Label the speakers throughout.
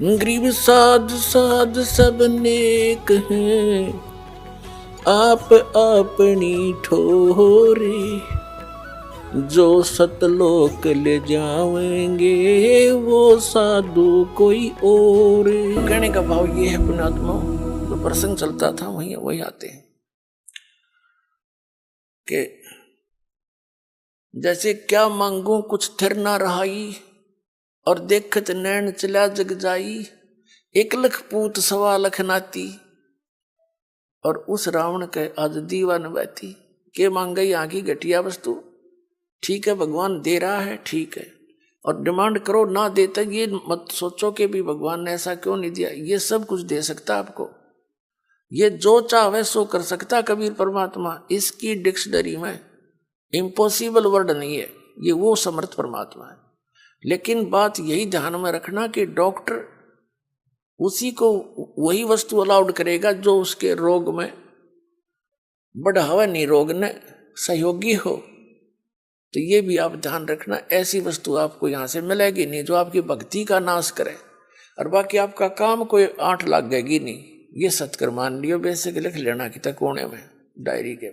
Speaker 1: गरीब साध साध सब नेक हैं, आप अपनी ठोरे, जो सतलोक ले जाएंगे वो साधु कोई और। कहने का भाव ये है पुण्यात्मा, जो प्रसंग चलता था वही आते हैं कि जैसे क्या मांगू कुछ थिर ना रहाई, और देखत नैन चला जग जाई, 1 लाख पूत 1.25 लाख नाती, और उस रावण के आज दीवान बैठी। के मांगे यहाँ की घटिया वस्तु, ठीक है भगवान दे रहा है ठीक है, और डिमांड करो ना देता ये मत सोचो कि भी भगवान ने ऐसा क्यों नहीं दिया, ये सब कुछ दे सकता आपको, ये जो चाहे सो कर सकता कबीर परमात्मा। इसकी डिक्शनरी में इम्पॉसिबल वर्ड नहीं है, ये वो समर्थ परमात्मा है। लेकिन बात यही ध्यान में रखना कि डॉक्टर उसी को वही वस्तु अलाउड करेगा जो उसके रोग में बढ़ावा, नहीं रोग ने सहयोगी हो। तो ये भी आप ध्यान रखना, ऐसी वस्तु आपको यहाँ से मिलेगी नहीं जो आपकी भक्ति का नाश करे, और बाकी आपका काम कोई 8 लगेगी नहीं। ये सत्कर मान लियो, बेसिक लिख लेना कि तक कोने में डायरी के।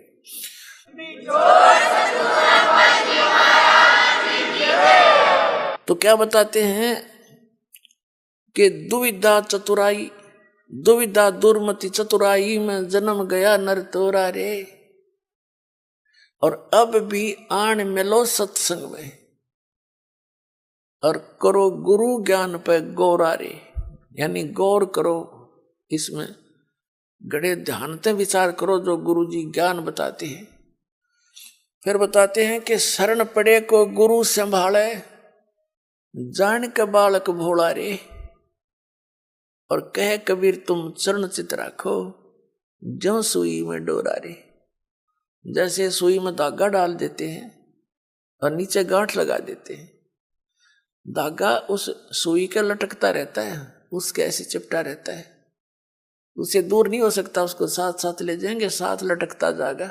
Speaker 1: तो क्या बताते हैं कि दुविधा चतुराई, दुविधा दुर्मति चतुराई में जन्म गया नर तोरा रे, और अब भी आन मिलो सत्संग में, और करो गुरु ज्ञान पे गौरा रे, यानी गौर करो इसमें, गड़े ध्यान से विचार करो जो गुरु जी ज्ञान बताते हैं। फिर बताते हैं कि शरण पड़े को गुरु संभाले, जान के बालक भोला रे, और कहे कबीर तुम चरण चित राखो, ज्यों सुई में डोरा रे। जैसे सुई में धागा डाल देते हैं और नीचे गांठ लगा देते हैं, धागा उस सुई के लटकता रहता है, उसके ऐसे चिपटा रहता है, उसे दूर नहीं हो सकता, उसको साथ साथ ले जाएंगे, साथ लटकता जाएगा।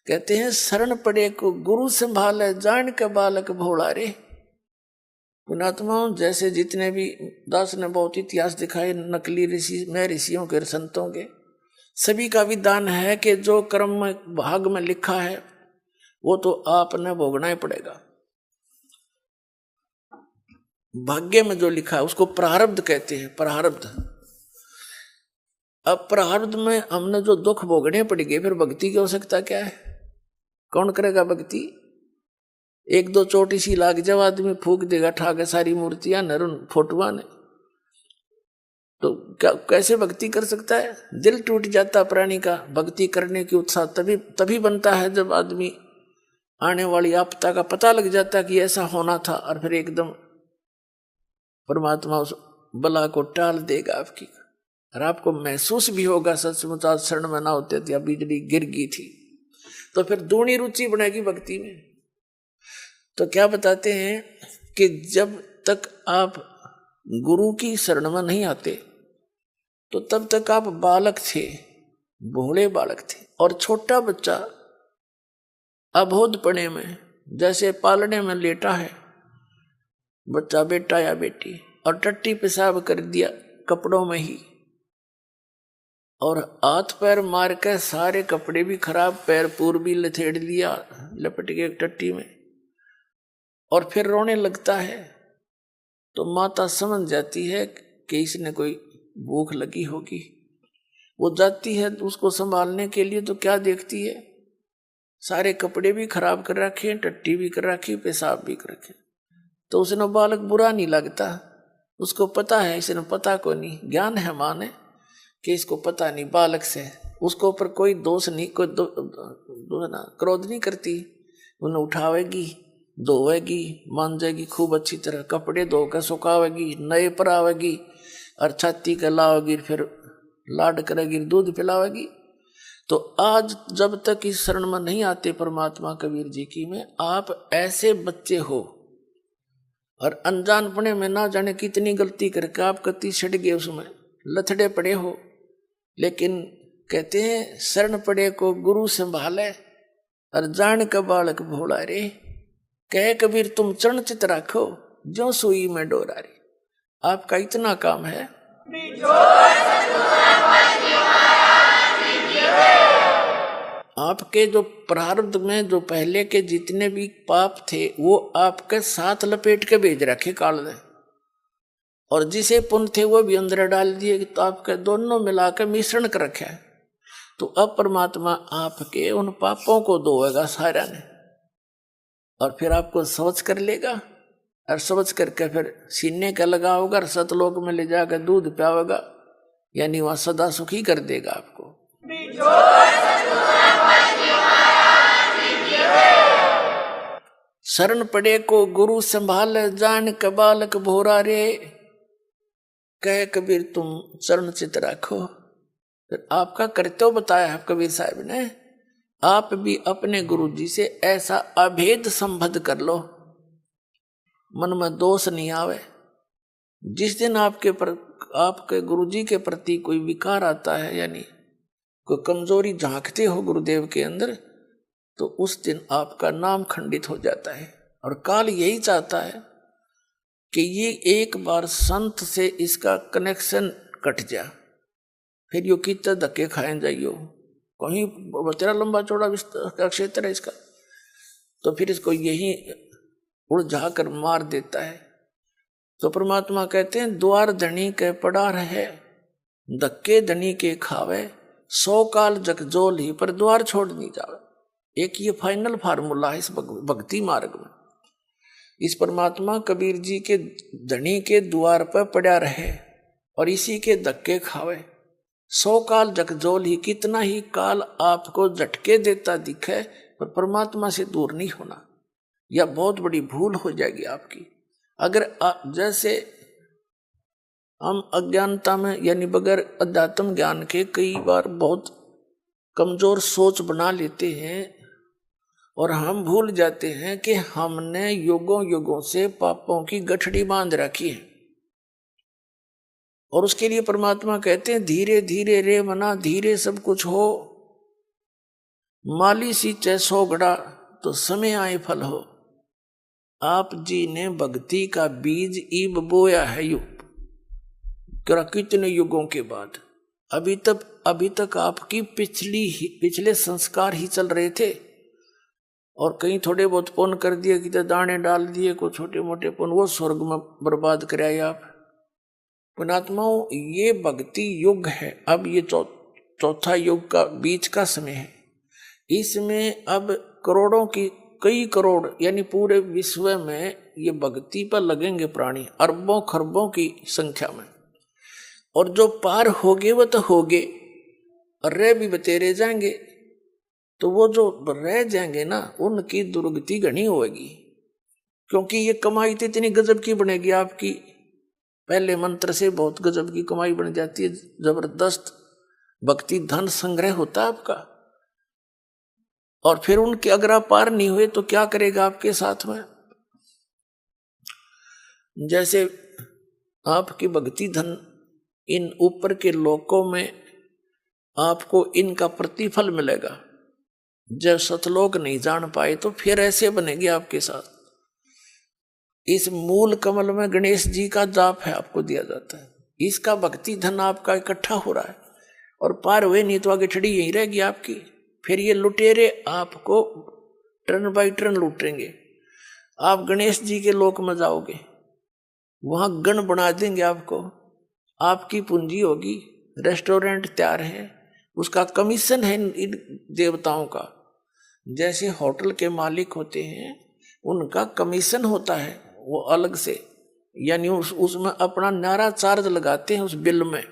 Speaker 1: कहते हैं शरण पड़े को गुरु संभाले, जान के बालक भोला रे। पुणात्मा जैसे जितने भी दास ने बहुत इतिहास दिखाए नकली ऋषि में, ऋषियों के संतों के, सभी का विधान है कि जो कर्म में भाग में लिखा है वो तो आपने भोगना ही पड़ेगा। भाग्य में जो लिखा है उसको प्रारब्ध कहते हैं, प्रारब्ध। अब प्रारब्ध में हमने जो दुख भोगने पड़ेंगे, फिर भक्ति की आवश्यकता क्या है? कौन करेगा भक्ति? 1-2 चोटी सी लाग जब आदमी फूक देगा ठाके सारी मूर्तियां नरुन फोटुआ ने, तो क्या कैसे भक्ति कर सकता है? दिल टूट जाता प्राणी का। भक्ति करने की उत्साह तभी बनता है जब आदमी आने वाली आपदा का पता लग जाता कि ऐसा होना था, और फिर एकदम परमात्मा उस बला को टाल देगा आपकी, और आपको महसूस भी होगा सचमुच आज शरण में ना होते थे, बिजली गिर गई थी। तो फिर दूनी रुचि बनेगी भक्ति में। तो क्या बताते हैं कि जब तक आप गुरु की शरण में नहीं आते तो तब तक आप बालक थे, भोले बालक थे। और छोटा बच्चा अबोधपने में जैसे पालने में लेटा है बच्चा, बेटा या बेटी, और टट्टी पेशाब कर दिया कपड़ों में ही, और हाथ पैर मार के सारे कपड़े भी खराब, पैर पूर भी लथेड़ लिया लपट के टट्टी में, और फिर रोने लगता है, तो माता समझ जाती है कि इसने कोई भूख लगी होगी। वो जाती है उसको संभालने के लिए, तो क्या देखती है? सारे कपड़े भी खराब कर रखे, टट्टी भी कर रखी, पेशाब भी कर रखे। तो उसने बालक बुरा नहीं लगता, उसको पता है, इसने पता को नहीं, ज्ञान है माँ ने कि इसको पता नहीं, बालक से उसको ऊपर कोई दोष नहीं, कोई क्रोध नहीं करती। उन्हें उठावेगी, धोवेगी, मांजेगी खूब अच्छी तरह, कपड़े धोकर सुखावेगी, नए पर आवेगी, और छाती के लावेगी, फिर लाड करेगी, दूध पिलावेगी। तो आज जब तक इस शरण में नहीं आते परमात्मा कबीर जी की में, आप ऐसे बच्चे हो, और अनजानपने में ना जाने कितनी गलती करके आप कति छट गए, उसमें लथड़े पड़े हो। लेकिन कहते हैं शरण पड़े को गुरु संभाले, और जान का बालक भोला रे, कहे कबीर तुम चरण चित राखो, ज्यों सुई में डोरा रे। आपका इतना काम है। आपके जो प्रारब्ध में जो पहले के जितने भी पाप थे वो आपके साथ लपेट के भेज रखे काल ने, और जिसे पुण्य थे वो भी अंदर डाल दिए, तो आपके दोनों मिलाकर मिश्रण कर रखे है। तो अब परमात्मा आपके उन पापों को धोएगा सारा ने, और फिर आपको समझ कर लेगा, और समझ करके फिर सीने का लगाओगा और सतलोक में ले जाकर दूध पियावेगा, यानी वहां सदा सुखी कर देगा आपको। शरण पड़े को गुरु संभाल, जान कबालक भोरा रे, कह कबीर तुम चरण चित रखो। फिर आपका कर्तव्य बताया है कबीर साहब ने, आप भी अपने गुरु जी से ऐसा अभेद संबंध कर लो, मन में दोष नहीं आवे। जिस दिन आपके गुरु जी के प्रति कोई विकार आता है, यानी कोई कमजोरी झांकते हो गुरुदेव के अंदर, तो उस दिन आपका नाम खंडित हो जाता है। और काल यही चाहता है कि ये एक बार संत से इसका कनेक्शन कट जा, फिर यो कितने धक्के खाए जाइयो, कहीं तेरा लंबा चौड़ा का क्षेत्र है इसका, तो फिर इसको यही उलझा कर मार देता है। तो परमात्मा कहते हैं द्वार धनी के पड़ा रहे, धक्के धनी के खावे, 100 काल जगजोल ही पर द्वार छोड़ नहीं जावे। एक ये फाइनल फार्मूला है इस भक्ति मार्ग में। इस परमात्मा कबीर जी के धनी के द्वार पर पड़ा रहे और इसी के धक्के खावे, 100 काल जगजोल ही, कितना ही काल आपको झटके देता दिखे पर परमात्मा से दूर नहीं होना, यह बहुत बड़ी भूल हो जाएगी आपकी। अगर जैसे हम अज्ञानता में यानी बगैर अध्यात्म ज्ञान के कई बार बहुत कमजोर सोच बना लेते हैं और हम भूल जाते हैं कि हमने युगों युगों से पापों की गठड़ी बांध रखी है। और उसके लिए परमात्मा कहते हैं धीरे धीरे रे मना, धीरे सब कुछ हो, माली सींचे 100 घड़ा तो समय आए फल हो। आप जी ने भक्ति का बीज ईब बोया है युग, कितने युगों के बाद। अभी तक आपकी पिछले संस्कार ही चल रहे थे, और कहीं थोड़े बहुत पुण्य कर दिए, कि दाने डाल दिए को छोटे मोटे पुण्य, वो स्वर्ग में बर्बाद कराए आप। पुणात्माओं, ये भक्ति युग है। अब ये चौथा युग का बीच का समय है। इसमें अब कई करोड़ यानी पूरे विश्व में ये भक्ति पर लगेंगे प्राणी, अरबों खरबों की संख्या में। और जो पार होगे वो तो होगे, और रह भी बतेरे जाएंगे। तो वो जो रह जाएंगे ना, उनकी दुर्गति घनी होगी, क्योंकि ये कमाई तो इतनी गजब की बनेगी आपकी। पहले मंत्र से बहुत गजब की कमाई बन जाती है, जबरदस्त भक्ति धन संग्रह होता है आपका। और फिर उनके अगर आप पार नहीं हुए तो क्या करेगा आपके साथ में। जैसे आपकी भक्ति धन इन ऊपर के लोकों में आपको इनका प्रतिफल मिलेगा। जब सतलोक नहीं जान पाए तो फिर ऐसे बनेगी आपके साथ। इस मूल कमल में गणेश जी का जाप है, आपको दिया जाता है। इसका भक्ति धन आपका इकट्ठा हो रहा है, और पार हुए नहीं तो आगे छड़ी यही रहेगी आपकी। फिर ये लुटेरे आपको टर्न बाई टर्न लूटेंगे। आप गणेश जी के लोक में जाओगे, वहां गण बना देंगे आपको, आपकी पूंजी होगी, रेस्टोरेंट तैयार है, उसका कमीशन है इन देवताओं का। जैसे होटल के मालिक होते हैं, उनका कमीशन होता है वो अलग से, यानी उसमें अपना नारा चार्ज लगाते हैं उस बिल में।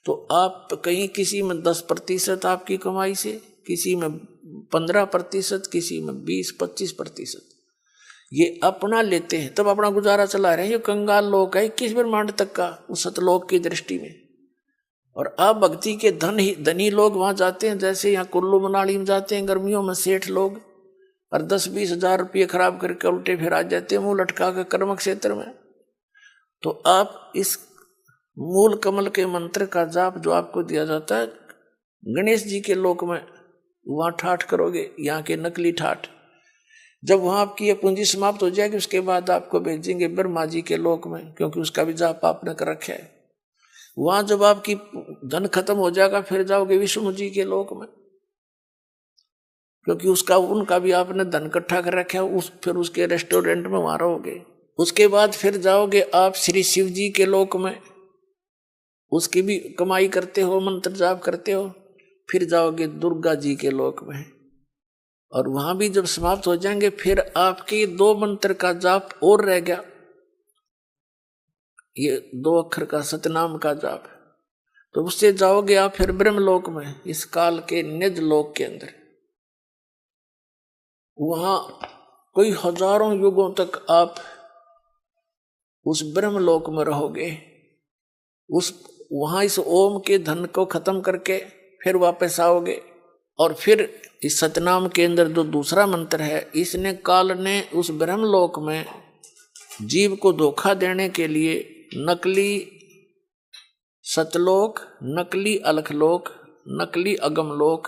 Speaker 1: तो आप कहीं किसी में 10% आपकी कमाई से, किसी में 15%, किसी में 20-25% ये अपना लेते हैं, तब अपना गुजारा चला रहे हैं। ये कंगाल लोग है 21 ब्रह्मांड तक का उस सतलोक की दृष्टि में। और अब भक्ति के धनी लोग वहां जाते हैं, जैसे यहाँ कुल्लू मनाली में जाते हैं गर्मियों में सेठ लोग, और 10-20 हजार रुपये खराब करके उल्टे फिर आ जाते हैं मुंह लटका कर कर्म क्षेत्र में। तो आप इस मूल कमल के मंत्र का जाप जो आपको दिया जाता है गणेश जी के लोक में, वहां ठाठ करोगे, यहाँ के नकली ठाठ। जब वहां आपकी ये पूंजी समाप्त हो जाएगी उसके बाद आपको भेजेंगे ब्रह्मा जी के लोक में, क्योंकि उसका भी जाप आपने कर रखा है। वहां जब आपकी धन खत्म हो जाएगा फिर जाओगे विष्णु जी के लोक में, क्योंकि उनका भी आपने धन इकट्ठा कर रखा है। फिर उसके रेस्टोरेंट में वहां रहोगे। उसके बाद फिर जाओगे आप श्री शिव जी के लोक में, उसकी भी कमाई करते हो, मंत्र जाप करते हो। फिर जाओगे दुर्गा जी के लोक में, और वहां भी जब समाप्त हो जाएंगे फिर आपके 2 मंत्र का जाप और रह गया, ये 2 अक्षर का सतनाम का जाप, तो उससे जाओगे आप फिर ब्रह्मलोक में, इस काल के निज लोक के अंदर। वहां कोई हजारों युगों तक आप उस ब्रह्मलोक में रहोगे। वहां इस ओम के धन को खत्म करके फिर वापस आओगे, और फिर इस सतनाम के अंदर जो दूसरा मंत्र है, इसने काल ने उस ब्रह्मलोक में जीव को धोखा देने के लिए नकली सतलोक, नकली अलखलोक, नकली अगमलोक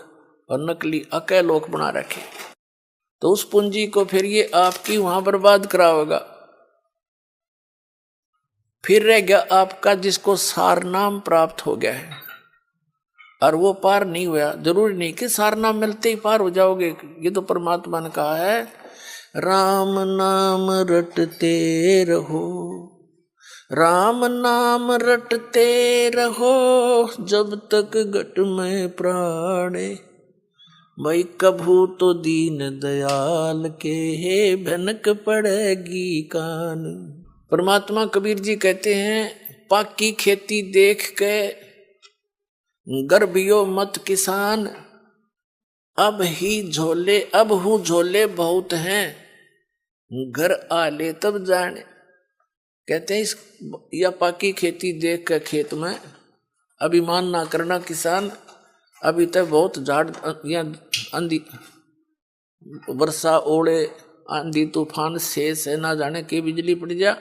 Speaker 1: और नकली अकैलोक बना रखे। तो उस पूंजी को फिर ये आपकी वहां बर्बाद कराओगा। फिर रह गया आपका जिसको सार नाम प्राप्त हो गया है और वो पार नहीं हुआ। जरूरी नहीं कि सार नाम मिलते ही पार हो जाओगे, ये तो परमात्मा ने कहा है, राम नाम रटते रहो, राम नाम रटते रहो, जब तक घट में प्राणे, भाई कभू तो दीन दयाल के भनक पड़ेगी कान। परमात्मा कबीर जी कहते हैं, पाकी खेती देख के गर्भियो मत किसान, अब हूँ झोले बहुत हैं, घर आले तब जाने। कहते हैं या पाकी खेती देख के खेत में अभिमान ना करना किसान, अभी तक बहुत झाड़ या आंधी वर्षा ओले आंधी तूफान शेष है, ना जाने की बिजली पड़ जा,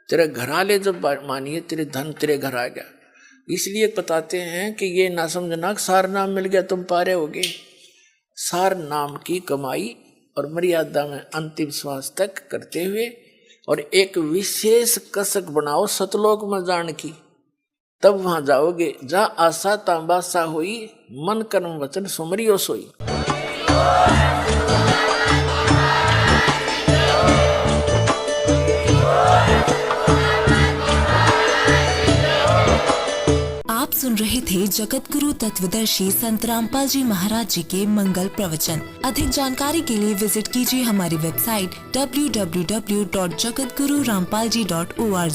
Speaker 1: तेरे घर आले जब मानिए तेरे धन तेरे घर आ गया। इसलिए बताते हैं कि ये ना समझना सार नाम मिल गया तुम पारे होगे। सार नाम की कमाई और मर्यादा में अंतिम श्वास तक करते हुए, और एक विशेष कसक बनाओ सतलोक में जान की, तब वहां जाओगे जा आशा तांबासा होई, मन कर्म वचन सुमरियो सोई।
Speaker 2: आप सुन रहे थे जगत गुरु तत्वदर्शी संत रामपाल जी महाराज जी के मंगल प्रवचन। अधिक जानकारी के लिए विजिट कीजिए हमारी वेबसाइट www.jagatgururampalji.org।